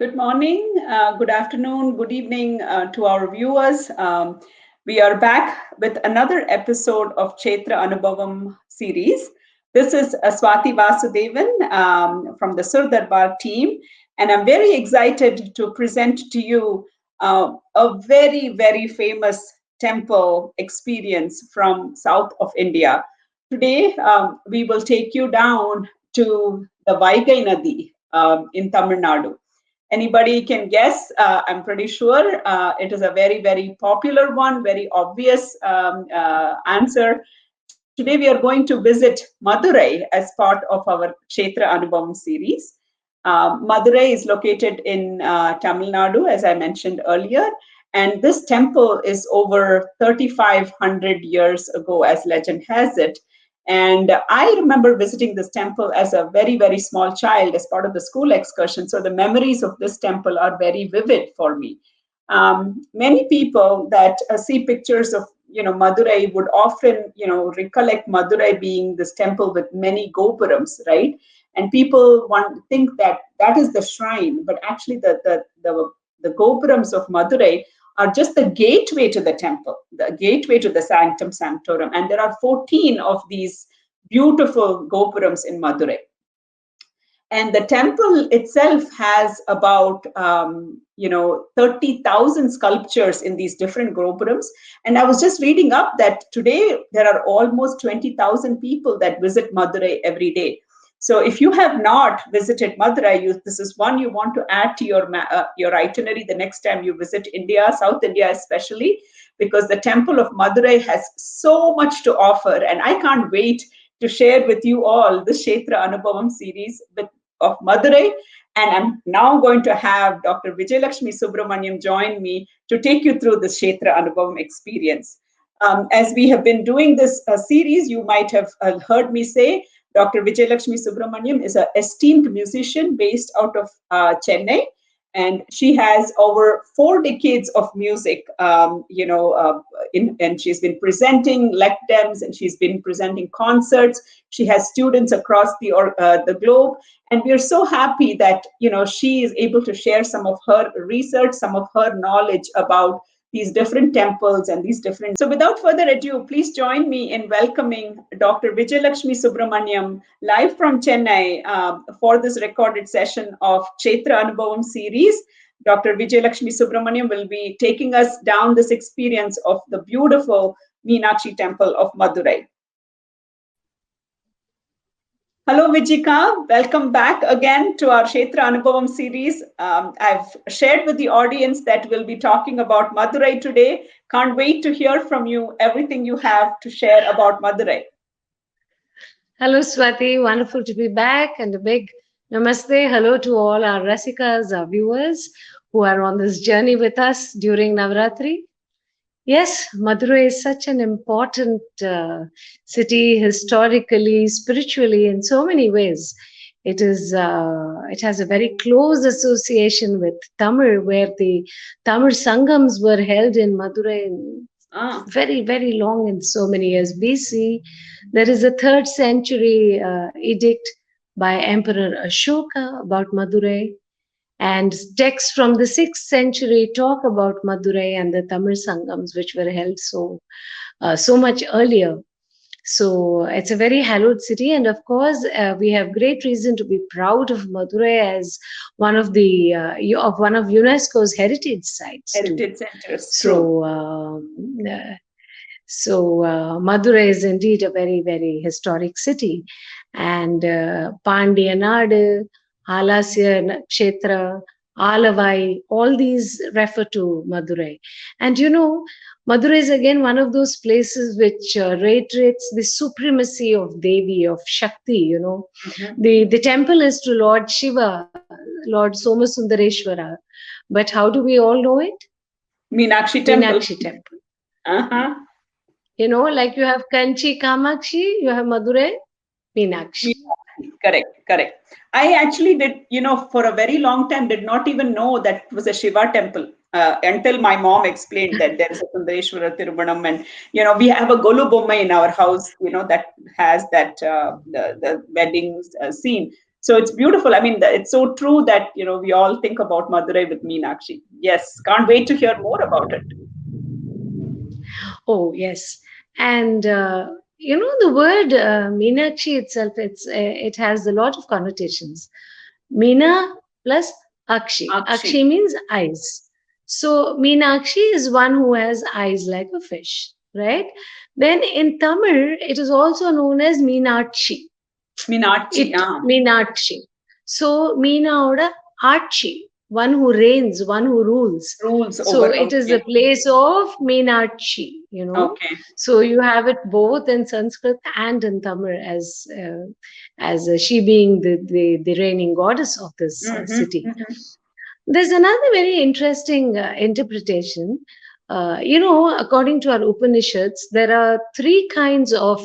Good morning, good afternoon, good evening to our viewers. We are back with another episode of Kshethra Anubhavam series. This is Swathy Vasudevan from the Sur Darbar team, and I'm very excited to present to you a very, very famous temple experience from south of India. Today, we will take you down to the Vaigai Nadi in Tamil Nadu. Anybody can guess? I'm pretty sure it is a very, very popular one, very obvious answer. Today, we are going to visit Madurai as part of our Kshethra Anubhavam series. Madurai is located in Tamil Nadu, as I mentioned earlier. And this temple is over 3,500 years ago, as legend has it. And I remember visiting this temple as a very, very small child as part of the school excursion. So the memories of this temple are very vivid for me. Many people that see pictures of Madurai would often recollect Madurai being this temple with many gopurams, right? And people think that that is the shrine, but actually the gopurams of Madurai are just the gateway to the temple, the gateway to the sanctum sanctorum. And there are 14 of these beautiful gopurams in Madurai. And the temple itself has about 30,000 sculptures in these different gopurams. And I was just reading up that today there are almost 20,000 people that visit Madurai every day. So if you have not visited Madurai, this is one you want to add to your itinerary the next time you visit India, South India especially, because the temple of Madurai has so much to offer. And I can't wait to share with you all the Kshethra Anubhavam series of Madurai. And I'm now going to have Dr. Vijayalakshmy Subramaniam join me to take you through this Kshethra Anubhavam experience. As we have been doing this series, you might have heard me say, Dr. Vijayalakshmy Subramaniam is an esteemed musician based out of Chennai, and she has over 4 decades of music, and she's been presenting lectums and she's been presenting concerts. She has students across the globe, and we are so happy that she is able to share some of her research, some of her knowledge about these different temples and these different. So without further ado, please join me in welcoming Dr. Vijayalakshmy Subramaniam live from Chennai for this recorded session of Kshethra Anubhavam series. Dr. Vijayalakshmy Subramaniam will be taking us down this experience of the beautiful Meenakshi temple of Madurai. Hello, Vijika. Welcome back again to our Kshethra Anubhavam series. I've shared with the audience that we'll be talking about Madurai today. Can't wait to hear from you everything you have to share about Madurai. Hello, Swathy. Wonderful to be back, and a big namaste. Hello to all our Rasikas, our viewers who are on this journey with us during Navaratri. Yes, Madurai is such an important city historically, spiritually, in so many ways. It has a very close association with Tamil, where the Tamil Sangams were held in Madurai very, very long, in so many years. BC. There is a 3rd century edict by Emperor Ashoka about Madurai. And texts from the 6th century talk about Madurai and the Tamil Sangams, which were held so much earlier. So it's a very hallowed city, and of course, we have great reason to be proud of Madurai as one of UNESCO's heritage sites. Heritage centers. So Madurai is indeed a very, very historic city, and Pandya Nadu, Halasya Kshethra, Alavai, all these refer to Madurai. And Madurai is again one of those places which reiterates the supremacy of Devi, of Shakti. Mm-hmm. The temple is to Lord Shiva, Lord Somasundareshwara. But how do we all know it? Meenakshi temple. Meenakshi temple. Uh-huh. Like you have Kanchi Kamakshi, you have Madurai Meenakshi. Correct. I actually did, for a very long time, did not even know that it was a Shiva temple until my mom explained that there is a Sundareshwara Tiruvanam, and we have a Golu Bomma in our house, that has that the wedding scene. So it's beautiful. I mean, it's so true that, we all think about Madurai with Meenakshi. Yes, can't wait to hear more about it. Oh, yes. And the word Meenakshi itself, it has a lot of connotations. Meena plus Akshi. Akshi. Akshi means eyes. So Meenakshi is one who has eyes like a fish, right? Then in Tamil, it is also known as Meenakshi. Meenakshi, It Meenakshi. So Meena Archi, one who reigns, one who rules. rules So over. it is a Okay. place of Meenakshi. Okay. So you have it both in Sanskrit and in Tamil as she being the reigning goddess of this Mm-hmm, city. mm-hmm, There's another very interesting interpretation. According to our Upanishads, there are three kinds of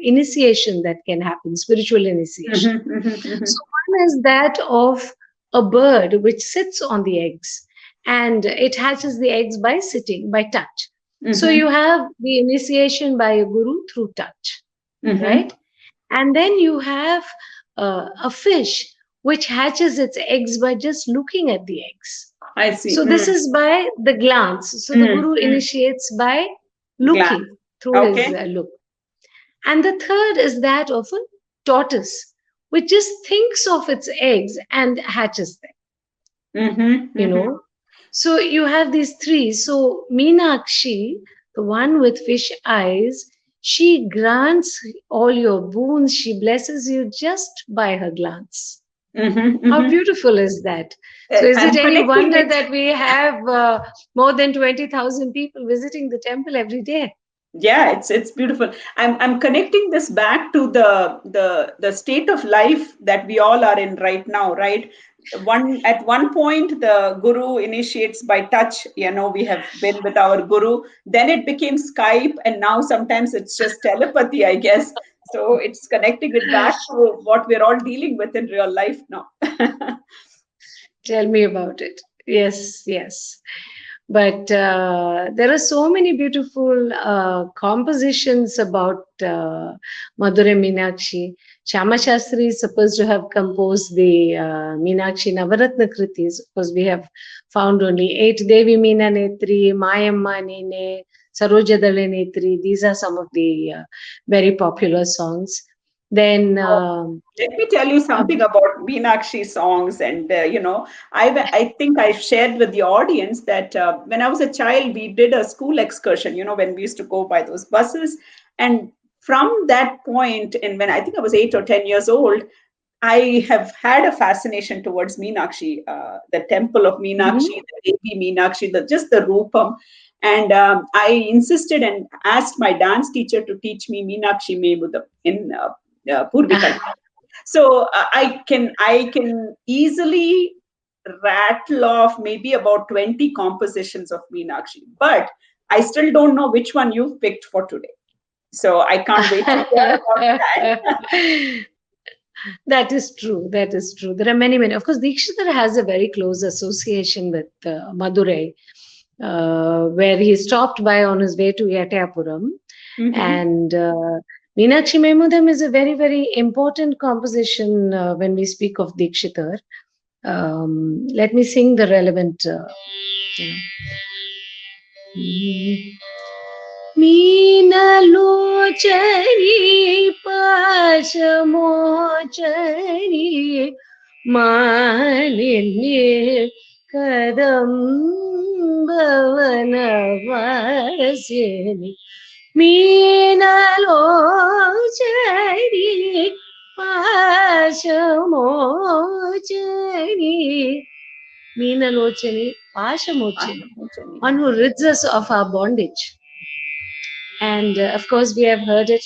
initiation that can happen, spiritual initiation. mm-hmm, mm-hmm, mm-hmm, So, one is that of a bird which sits on the eggs and it hatches the eggs by sitting, by touch. So, mm-hmm, you have the initiation by a guru through touch, mm-hmm. right? And then you have a fish which hatches its eggs by just looking at the eggs. I see. So this is by the glance. So the guru Mm-hmm. initiates by Glance. looking through his Okay. look. And the third is that of a tortoise, which just thinks of its eggs and hatches them, Mm-hmm, you mm-hmm. know. So you have these three. So Meenakshi, the one with fish eyes, she grants all your boons. She blesses you just by her glance. Mm-hmm, How mm-hmm. beautiful is that? So, is it I'm any connecting wonder it. that we have more than 20,000 people visiting the temple every day? Yeah, it's beautiful. I'm connecting this back to the state of life that we all are in right now, right? At one point the guru initiates by touch. We have been with our guru, then it became Skype, and now sometimes it's just telepathy, I guess. So it's connecting it back to what we're all dealing with in real life now. Tell me about it. Yes, yes. But there are so many beautiful compositions about Madurai Meenakshi. Shama Shastri is supposed to have composed the Meenakshi Navaratri Kritis because we have found only 8 Devi Meena Netri, Mayamma Nene, Saroja Dale Netri. These are some of the very popular songs. Then, Let me tell you something about Meenakshi songs, and I think I shared with the audience that when I was a child, we did a school excursion. When we used to go by those buses, and from that point, and when I think I was 8 or 10 years old, I have had a fascination towards Meenakshi, the temple of mhm. Meenakshi, the Devi Meenakshi, just the Rupam. And I insisted and asked my dance teacher to teach me Meenakshi Memudam in Purvikal. So I can easily rattle off maybe about 20 compositions of Meenakshi, but I still don't know which one you've picked for today. So I can't wait to hear about that. That is true. That is true. There are many, many. Of course, Dikshithar has a very close association with Madurai, where he stopped by on his way to Yatayapuram. Mm-hmm. And Meenakshi Memudam is a very, very important composition when we speak of Dikshithar. Let me sing the relevant. You know. मीनलोचनी पाशमोचनी मालिन्ये कदम्बवनवासिनि मीनलोचनी पाशमोचनी Meenalochani, Pashamochani, one who rids us of our bondage. And of course, we have heard it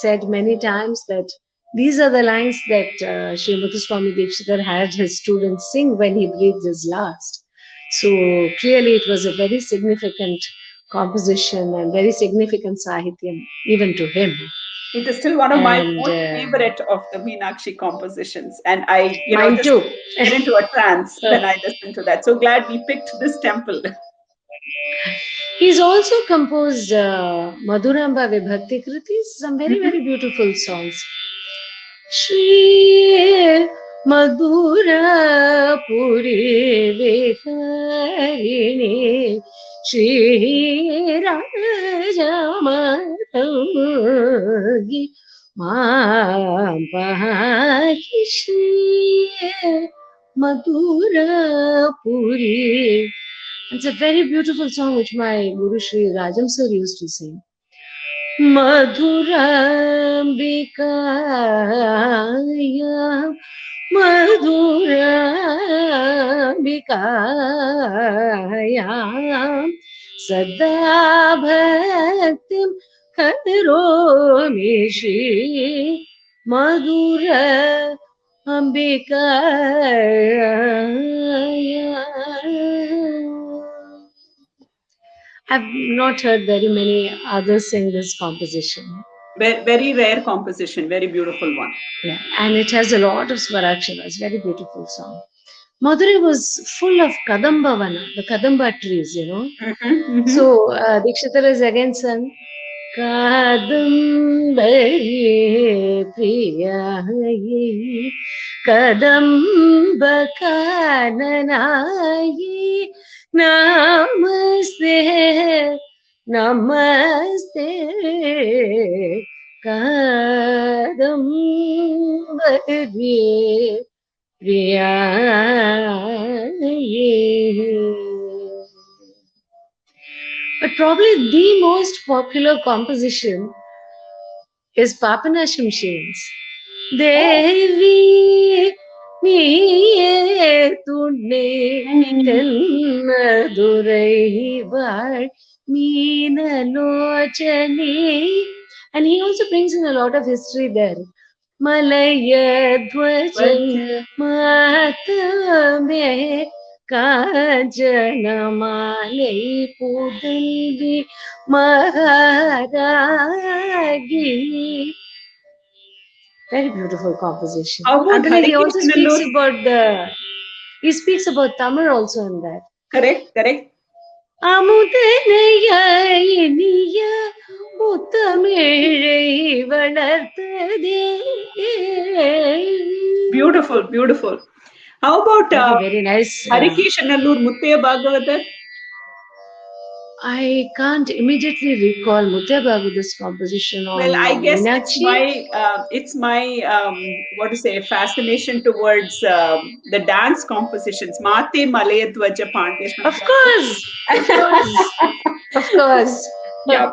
said many times that these are the lines that Sri Muthuswami Dikshitar had his students sing when he breathed his last. So clearly, it was a very significant composition and very significant sahityam, even to him. It is still one of my And most favorite of the Meenakshi compositions, and I, mine just too. get into a trance when I listen to that. So glad we picked this temple. He's also composed Madhuramba Vibhakti Kritis, some very, very beautiful songs. Shri Madhurapuri Viharini Shri Rajamagi Mampahi Shri Madhurapuri. It's a very beautiful song which my Guru Shri Rajam sir used to sing. Madhurambikaya Madhurambikaya Sada Bhaktim Karomi Shri Madhura Ambikaya. I've not heard very many others sing this composition. Very rare composition, very beautiful one. Yeah, and it has a lot of swaraksharas. Very beautiful song. Madurai was full of Kadambavana, the Kadamba trees, you know. So Kshethra is again sung. Kadambari priyayi Kadamba kananayi Namaste Namaste Kadambari priyayi. But probably the most popular composition is Papanasham Shivans. Devi Niye Tunne Madurai Var Meenalochane. And he also brings in a lot of history there. Malaya Dwajan Matame Kajanamale Pudalvi Maharagi. Very beautiful composition. How about And then he also speaks Harikishanallur? about he speaks about Tamil also in that. Correct, correct. Amudanaya Iniya Mutamizhai Valartade. Beautiful, beautiful. How about Very nice. Harikishanallur Muttaya Bhagavatar? I can't immediately recall Mutya Baguda's composition on Well, I guess Meenakshi. it's my what to say fascination towards the dance compositions. Mate Malayadwaja Of course, of course, of course. Yeah.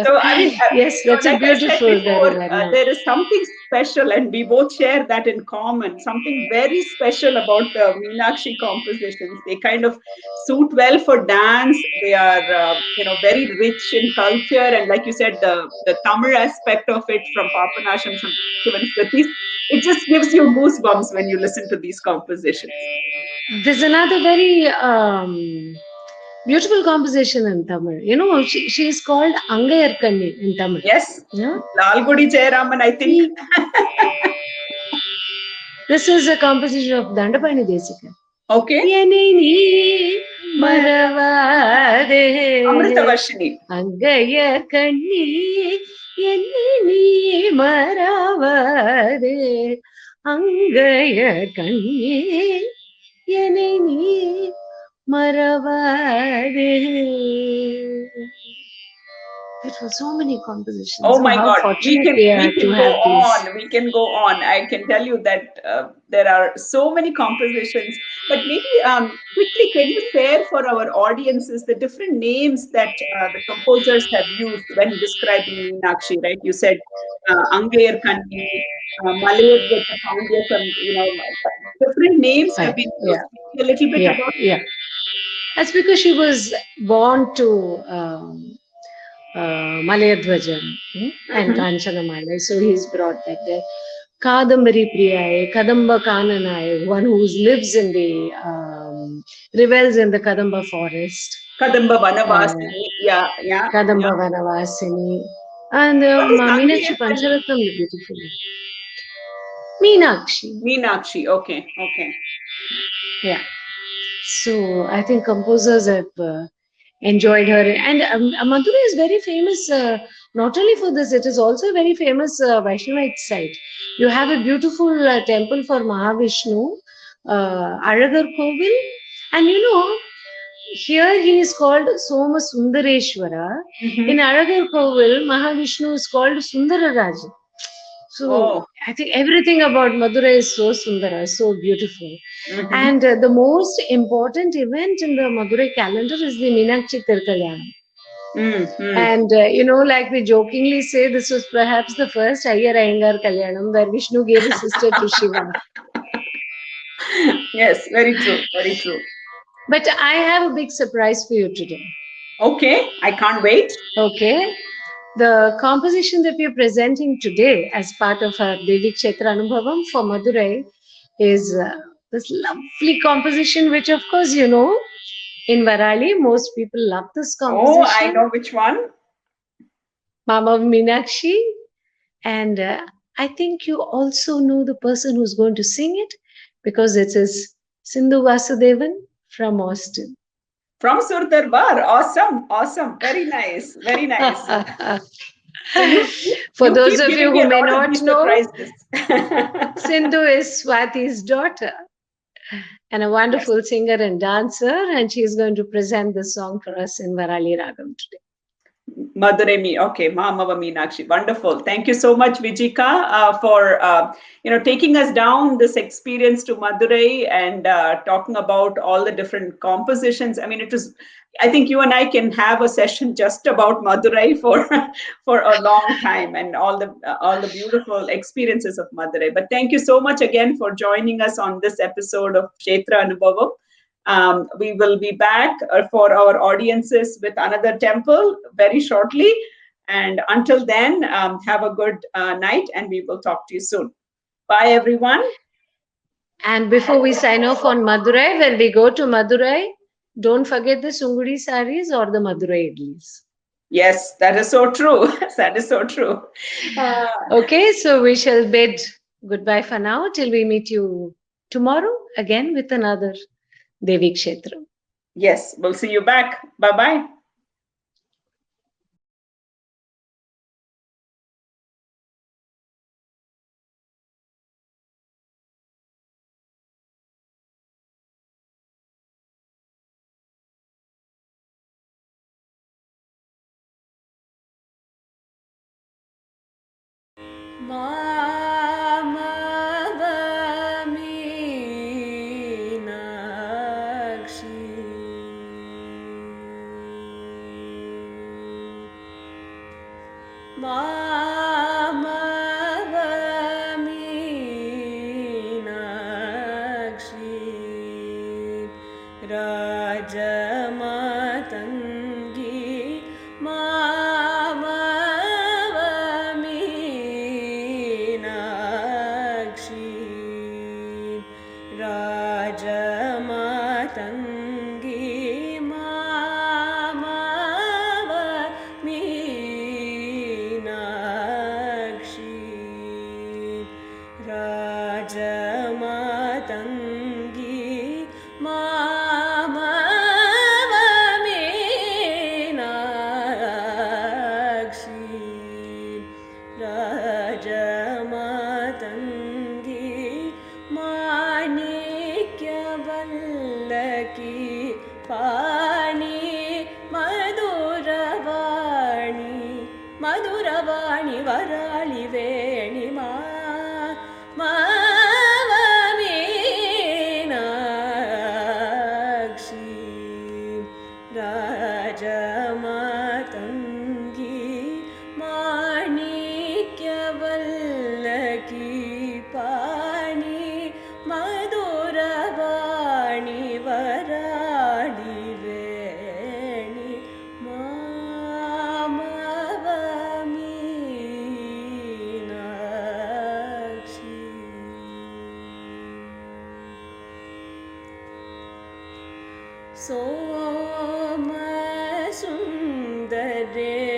So I mean, Yes, that's a like I said beautiful before, Darivarna. there is something special, and we both share that in common. Something very special about the Meenakshi compositions. They kind of suit well for dance. They are, very rich in culture, and like you said, the Tamil aspect of it from Papanasham Shivan Smritis, it just gives you goosebumps when you listen to these compositions. There's another very beautiful composition in Tamil. You know, she is called Angayarkanni in Tamil. Yes, Yeah? Lalgudi Jayaraman, I think. This is a composition of Dandapani Desika. Okay. Maravade Amritavashini. Angayarkanni Yenni Maravade Angayarkanni Yenni Maravade. There were so many compositions. Oh my how God, fortunate we are to go have these. on. We can go on. I can tell you that there are so many compositions. But maybe quickly, can you share for our audiences the different names that the composers have used when describing Meenakshi? Right? You said Angayar Kandi, Malayad Pandya, different names have been used. A little bit about. Yeah. That's because she was born to Malayadwajan and Kanchanamala. So he's brought that there. Kadambari Priyai, Kadamba Kananai, one who lives in the, revels in the Kadamba forest. Kadamba Vanavasini. Yeah. Kadamba Vanavasini. And What is Meenakshi Angayar Kandi? Pancharatnam beautifully. Meenakshi. Okay. Yeah. So I think composers have enjoyed her. And Madurai is very famous, not only for this, it is also a very famous Vaishnavite site. You have a beautiful temple for Mahavishnu, Aragar Kovil. And here he is called Soma Sundareshwara. In Mm-hmm. Aragar Kovil, Mahavishnu is called Sundararaja. So Oh. I think everything about Madurai is so sundara, so beautiful. Mm-hmm. And the most important event in the Madurai calendar is the Meenakshi Tirkalyanam. Mm-hmm. And like we jokingly say, this was perhaps the first Ayyar Iyengar Kalyanam where Vishnu gave his sister to Shiva. Yes, very true. Very true. But I have a big surprise for you today. Okay, I can't wait. Okay. The composition that we are presenting today as part of our Devi Kshethra Anubhavam for Madurai is this lovely composition, which, of course, in Varali, most people love this Oh, I composition, know which one. Mama Meenakshi. And I think you also know the person who's going to sing it because it is Sindhu Vasudevan from Austin. From Sur Darbar. Awesome, awesome. Very nice, very nice. So you keep, For you those keep of you giving me who a may lot of not these know, surprises. Sindhu is Swathy's daughter and a Yes. wonderful singer and dancer, and she is going to present this song for us in Varali Ragam today. Madurai me. Okay, Mahama Meenakshi. Wonderful. Thank you so much, Vijika, for taking us down this experience to Madurai and talking about all the different compositions. I mean, it was. I think you and I can have a session just about Madurai for for a long time and all the beautiful experiences of Madurai. But thank you so much again for joining us on this episode of Kshethra Anubhavam. We will be back for our audiences with another temple very shortly. And until then, have a good night and we will talk to you soon. Bye, everyone. And before we sign off on Madurai, when we go to Madurai, don't forget the Sungudi saris or the Madurai idlis. Yes, that is so true. That is so true. Uh, Okay, so we shall bid goodbye for now till we meet you tomorrow again with another Devi Kshetra. yes, we'll see you back. Bye bye.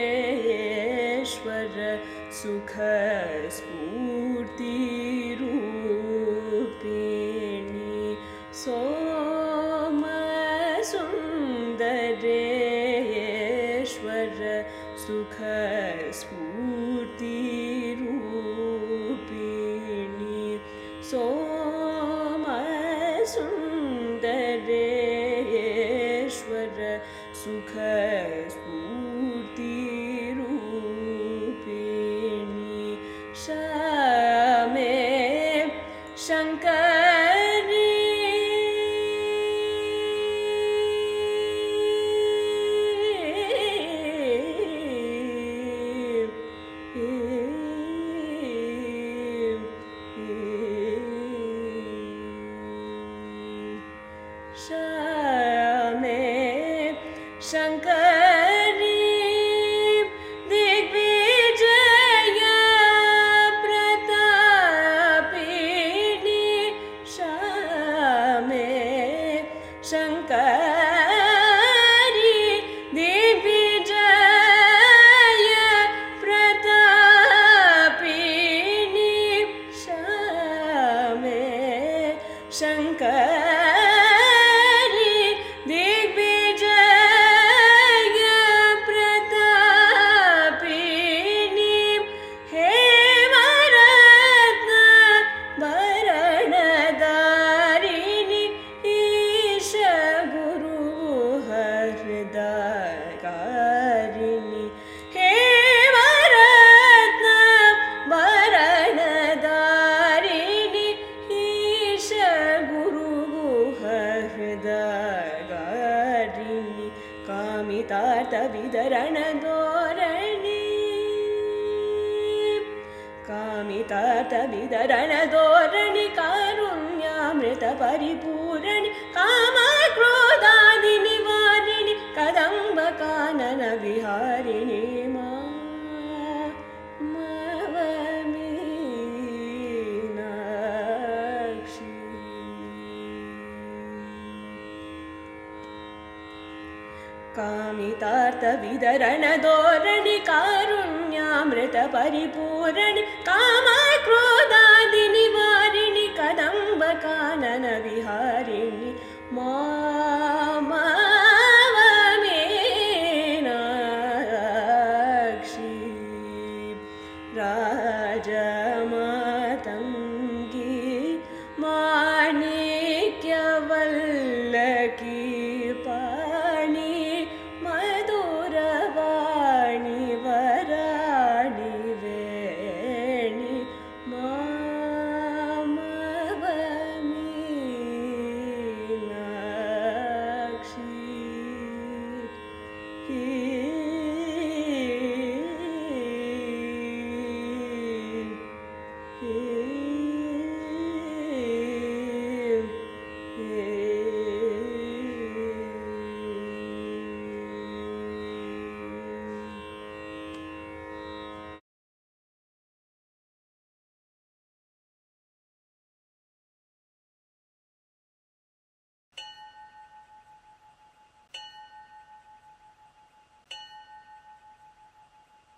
सोमसुन्दरेश्वर सुखस्फूर्तिरूपिणी सोमसुन्दरे sukha spurti rupini soma sundareshwara sukha spurti rupini shame shankari shame shankari digvijaya pratapini shame shankari digvijaya pratapini shame shankari digvijaya pratapini hemaratna varanadarini isha guru hridakarini hemaratna varanadarini isha guru hridakarini kamitartha vidarana dorani kamitartha vidarana dorani karunyamrita paripurani kama krodadi nivarini kadamba kanana viharini Mavameenakshi kamitartha vidarana dorani karunyamrita paripurani kama krodadi nivarini kadamba kanana viharini Mavameenakshi Raja